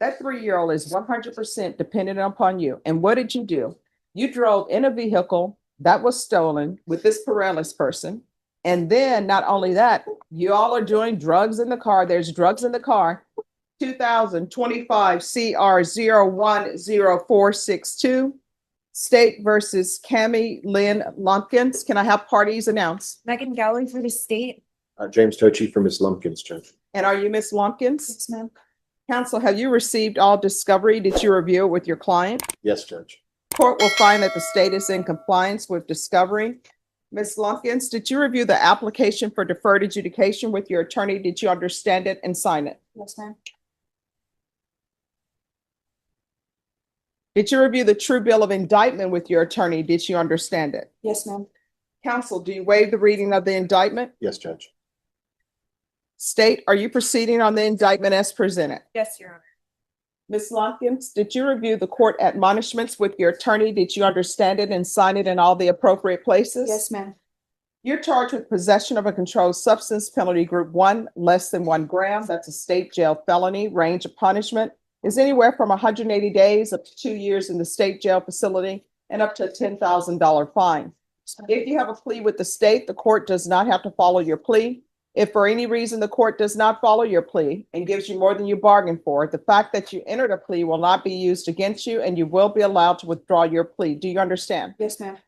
That 3-year-old is 100% dependent upon you. And what did you do? You drove in a vehicle that was stolen with this Perales person. And then not only that, you all are doing drugs in the car. There's drugs in the car. 2025 CR 010462. State versus Cami Lynn Lumpkins. Can I have parties announced? Megan Gowley for the state. James Tochi for Ms. Lumpkins, Judge. And are you Miss Lumpkins? Yes, ma'am. Counsel, have you received all discovery? Did you review it with your client? Yes, Judge. Court will find that the state is in compliance with discovery. Ms. Lumpkins, did you review the application for deferred adjudication with your attorney? Did you understand it and sign it? Yes, ma'am. Did you review the true bill of indictment with your attorney? Did you understand it? Yes, ma'am. Counsel, do you waive the reading of the indictment? Yes, Judge. State, are you proceeding on the indictment as presented? Yes, Your Honor. Ms. Lumpkins, did you review the court admonishments with your attorney? Did you understand it and sign it in all the appropriate places? Yes, ma'am. You're charged with possession of a controlled substance, penalty group 1, less than 1 gram. That's a state jail felony. Range of punishment is anywhere from 180 days up to 2 years in the state jail facility and up to a $10,000 fine. If you have a plea with the state, the court does not have to follow your plea. If for any reason the court does not follow your plea and gives you more than you bargained for, the fact that you entered a plea will not be used against you and you will be allowed to withdraw your plea. Do you understand? Yes, ma'am.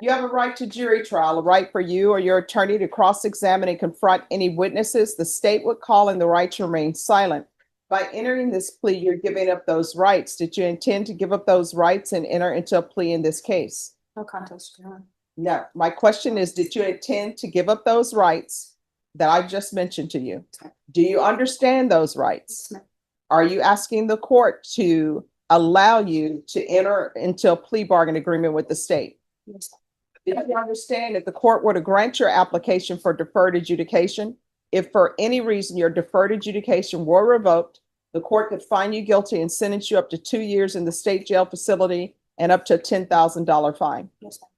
You have a right to jury trial, a right for you or your attorney to cross-examine and confront any witnesses the state would call and the right to remain silent. By entering this plea, you're giving up those rights. Did you intend to give up those rights and enter into a plea in this case? No contest, Your Honor. No. My question is, did you intend to give up those rights that I've just mentioned to you? Do you understand those rights? Yes, ma'am. Are you asking the court to allow you to enter into a plea bargain agreement with the state? Yes, ma'am. Did you understand if the court were to grant your application for deferred adjudication, if for any reason your deferred adjudication were revoked, the court could find you guilty and sentence you up to 2 years in the state jail facility and up to a $10,000 fine? Yes, ma'am.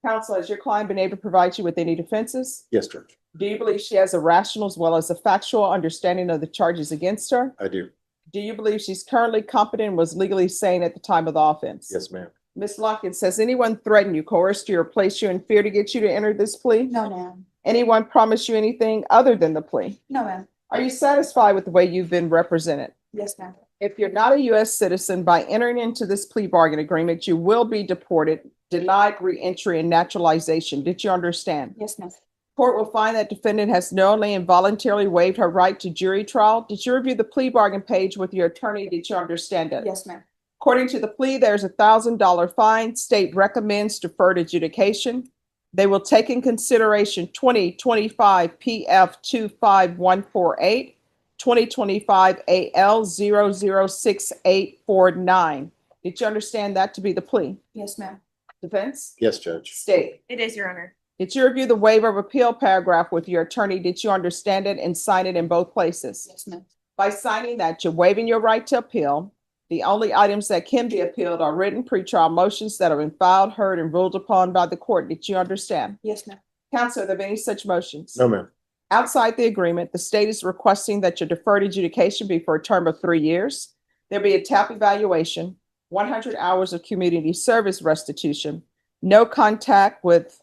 Counsel, has your client been able to provide you with any defenses? Yes, Judge. Do you believe she has a rational as well as a factual understanding of the charges against her? I do. Do you believe she's currently competent and was legally sane at the time of the offense? Yes, ma'am. Ms. Lumpkins, has anyone threatened you, coerced you, or placed you in fear to get you to enter this plea? No, ma'am. Anyone promised you anything other than the plea? No, ma'am. Are you satisfied with the way you've been represented? Yes, ma'am. If you're not a U.S. citizen, by entering into this plea bargain agreement, you will be deported, denied re-entry and naturalization. Did you understand? Yes, ma'am. Court will find that defendant has knowingly and voluntarily waived her right to jury trial. Did you review the plea bargain page with your attorney? Did you understand it? Yes, ma'am. According to the plea, there's a $1,000 fine. State recommends deferred adjudication. They will take in consideration 2025 PF 25148, 2025 AL 006849. Did you understand that to be the plea? Yes, ma'am. Defense? Yes, Judge. State. It is, Your Honor. Did you review the waiver of appeal paragraph with your attorney? Did you understand it and sign it in both places? Yes, ma'am. By signing that, you're waiving your right to appeal. The only items that can be appealed are written pretrial motions that have been filed, heard, and ruled upon by the court. Did you understand? Yes, ma'am. Counsel, are there any such motions? No, ma'am. Outside the agreement, the state is requesting that your deferred adjudication be for a term of 3 years. There'll be a TAP evaluation, 100 hours of community service restitution, no contact with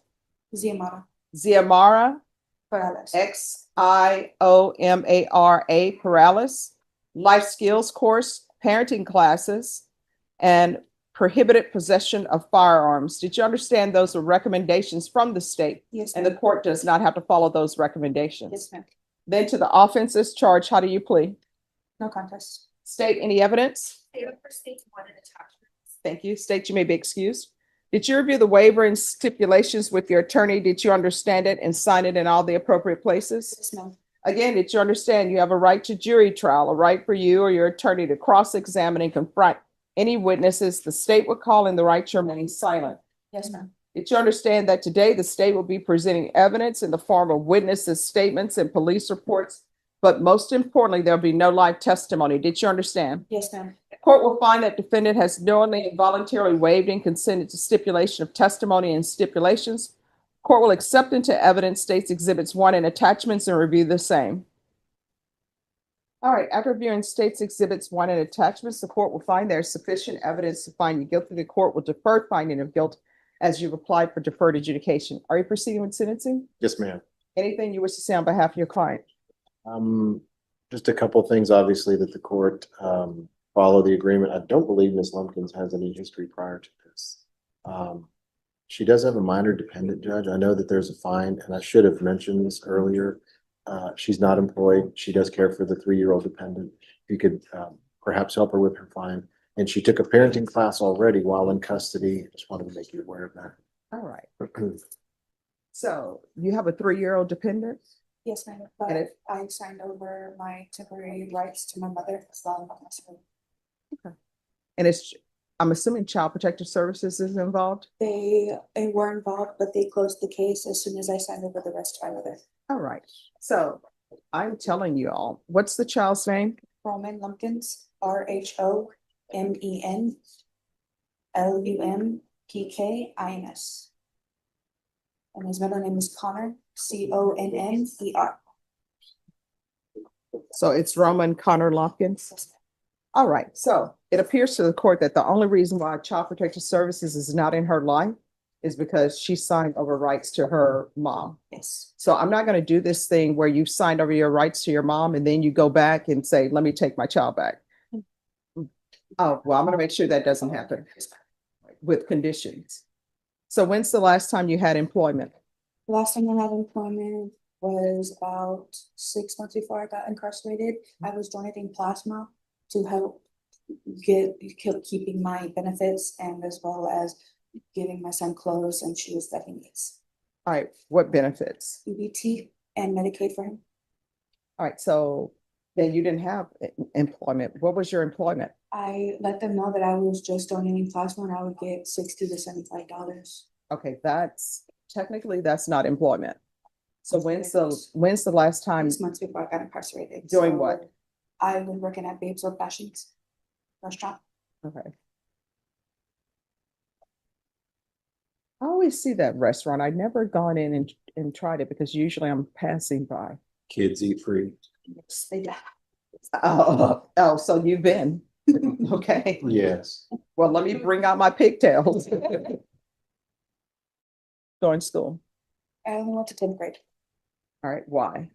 Xiomara Perales. Xiomara Perales, life skills course, parenting classes, and prohibited possession of firearms. Did you understand those are recommendations from the state? Yes, And ma'am. the court does not have to follow those recommendations. Yes, ma'am. Then to the offenses charged, how do you plead? No contest. State, any evidence? For state one and attachments. Thank you. State, you may be excused. Did you review the waiver and stipulations with your attorney? Did you understand it and sign it in all the appropriate places? Yes, ma'am. Again, did you understand you have a right to jury trial, a right for you or your attorney to cross-examine and confront any witnesses the state would call and the right to remain silent? Yes, ma'am. Did you understand that today the state will be presenting evidence in the form of witnesses' statements and police reports, but most importantly, there'll be no live testimony? Did you understand? Yes, ma'am. Court will find that defendant has knowingly and voluntarily waived and consented to stipulation of testimony and stipulations. Court will accept into evidence states exhibits 1 and attachments and review the same. All right, after reviewing state's exhibits 1 and attachments, the court will find there is sufficient evidence to find you guilty. The court will defer finding of guilt as you've applied for deferred adjudication. Are you proceeding with sentencing? Yes, ma'am. Anything you wish to say on behalf of your client? Just a couple things, obviously, that the court follow the agreement. I don't believe Ms. Lumpkins has any history prior to this. She does have a minor dependent, Judge. I know that there's a fine, and I should have mentioned this earlier. She's not employed. She does care for the 3-year-old dependent. You could perhaps help her with her fine. And she took a parenting class already while in custody. Just wanted to make you aware of that. All right. So you have a 3-year-old dependent? Yes, ma'am, And but if- I signed over my temporary rights to my mother as well. And I'm assuming Child Protective Services is involved? They were involved, but they closed the case as soon as I signed over the rest to my mother. All right. So I'm telling you all, what's the child's name? Roman Lumpkins, RHOMEN LUMPKINS. And his middle name is Connor, CONNER. So it's Roman Connor Lumpkins? All right, so it appears to the court that the only reason why Child Protective Services is not in her life is because she signed over rights to her mom. Yes, So I'm not going to do this thing where you signed over your rights to your mom and then you go back and say, let me take my child back. Oh, well, I'm going to make sure that doesn't happen with conditions. So when's the last time you had employment? last time I had employment was about 6 months before I got incarcerated. I was donating plasma to help keeping my benefits and as well as giving my son clothes and shoes that he needs. All right, what benefits? EBT and Medicaid for him. All right, so then you didn't have employment. What was your employment? I let them know that I was just donating plasma and I would get $60 to $75. Okay, technically that's not employment. So when's the last time 6 months before I got incarcerated. doing So what? I was working at Babes or Fashions restaurant. Okay. I always see that restaurant. I've never gone in and tried it because usually I'm passing by. Kids eat free. Yes, they do. Oh, so you've been, okay. Yes. Well, let me bring out my pigtails. Going to school. I only went to 10th grade. All right, why?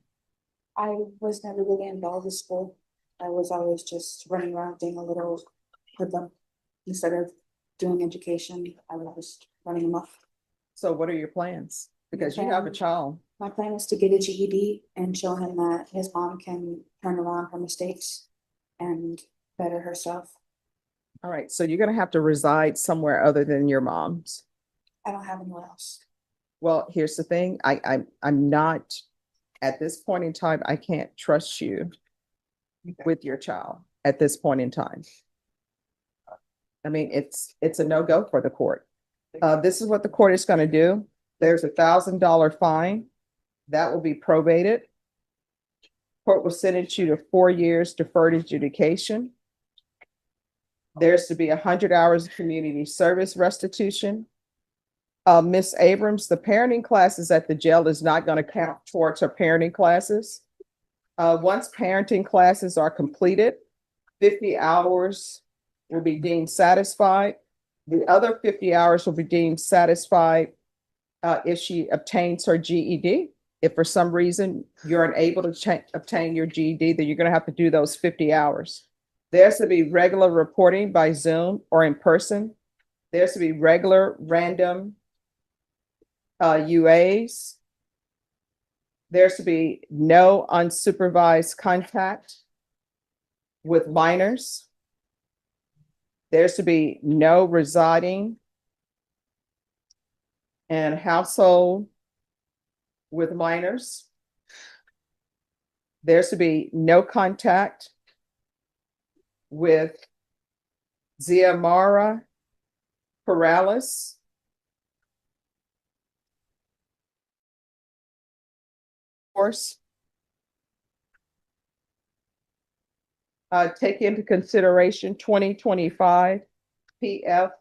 I was never really involved with school. I was always just running around doing a little hoodlum. Instead of doing education, I was just running amok. So what are your plans? Because you have a child. My plan is to get a GED and show him that his mom can turn around her mistakes and better herself. All right, so you're gonna have to reside somewhere other than your mom's. I don't have anywhere else. Well, here's the thing, I'm not, at this point in time, I can't trust you with your child at this point in time. I mean, it's a no-go for the court. This is what the court is gonna do. There's $1,000 fine. That will be probated. Court will sentence you to 4 years deferred adjudication. There's to be 100 hours of community service restitution. Miss Abrams, the parenting classes at the jail is not going to count towards her parenting classes. Once parenting classes are completed, 50 hours will be deemed satisfied. The other 50 hours will be deemed satisfied if she obtains her GED. If for some reason you're unable to obtain your GED, then you're going to have to do those 50 hours. There's to be regular reporting by Zoom or in person. There's to be regular random UAs. There's to be no unsupervised contact with minors. There's to be no residing in household with minors. There's to be no contact with Xiomara Perales. Course. Take into consideration 2025 PF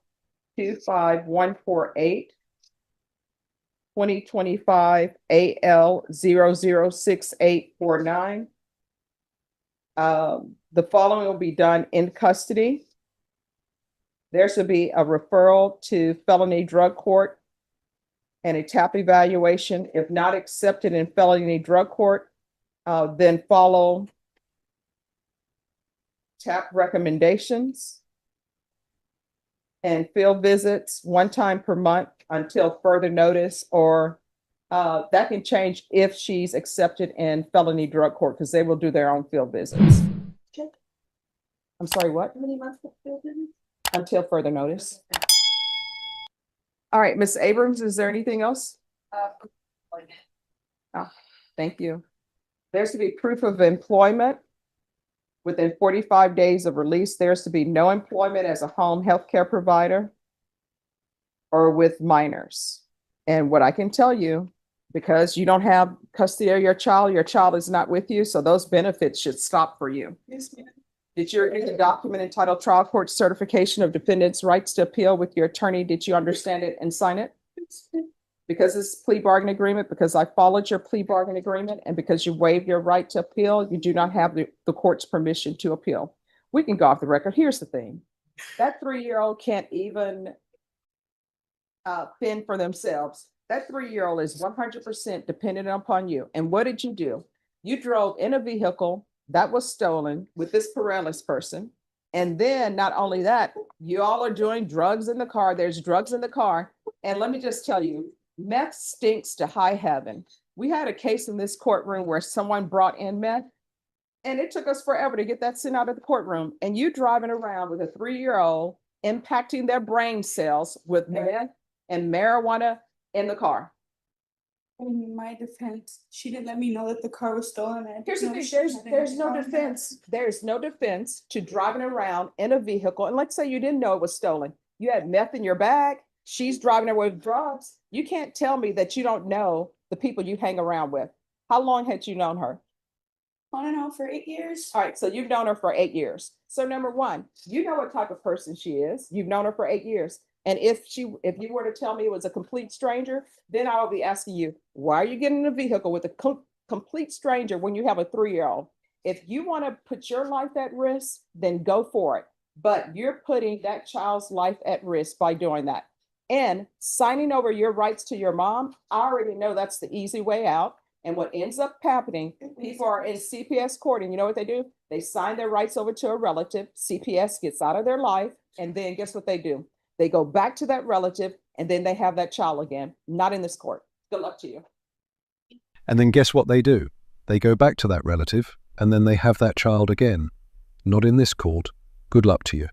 25148. 2025 AL 006849. The following will be done in custody. There should be a referral to felony drug court and a TAP evaluation. If not accepted in felony drug court, then follow TAP recommendations and field visits one time per month until further notice, or that can change if she's accepted in felony drug court because they will do their own field visits. I'm sorry, what? How many months? Until further notice. All right, Ms. Abrams, is there anything else? Thank you. There's to be proof of employment within 45 days of release. There's to be no employment as a home health care provider or with minors. And what I can tell you, because you don't have custody of your child is not with you, so those benefits should stop for you. Yes, ma'am. Did you read the document entitled Trial Court Certification of Defendant's Rights to Appeal with your attorney? Did you understand it and sign it? Because it's plea bargain agreement, because I followed your plea bargain agreement, and because you waived your right to appeal, you do not have the court's permission to appeal. We can go off the record. Here's the thing. That 3-year-old can't even fend for themselves. That 3-year-old is 100% dependent upon you. And what did you do? You drove in a vehicle that was stolen with this Perales person. And then not only that, you all are doing drugs in the car. There's drugs in the car. And let me just tell you, meth stinks to high heaven. We had a case in this courtroom where someone brought in meth, and it took us forever to get that sent out of the courtroom. And you driving around with a 3-year-old impacting their brain cells with meth and marijuana in the car. In my defense, she didn't let me know that the car was stolen. Here's the thing, there's no defense. There's no defense to driving around in a vehicle. And let's say you didn't know it was stolen. You had meth in your bag. She's driving away with drugs. You can't tell me that you don't know the people you hang around with. How long had you known her? On and off for 8 years. All right, so you've known her for 8 years. So number one, you know what type of person she is. You've known her for 8 years. And if you were to tell me it was a complete stranger, then I will be asking you, why are you getting in a vehicle with a complete stranger when you have a 3-year-old? If you want to put your life at risk, then go for it. But you're putting that child's life at risk by doing that. And signing over your rights to your mom, I already know that's the easy way out. And what ends up happening, people are in CPS court, and you know what they do? They sign their rights over to a relative. CPS gets out of their life, and then guess what they do? They go back to that relative, and then they have that child again. Not in this court. Good luck to you. And then guess what they do? They go back to that relative, and then they have that child again. Not in this court. Good luck to you.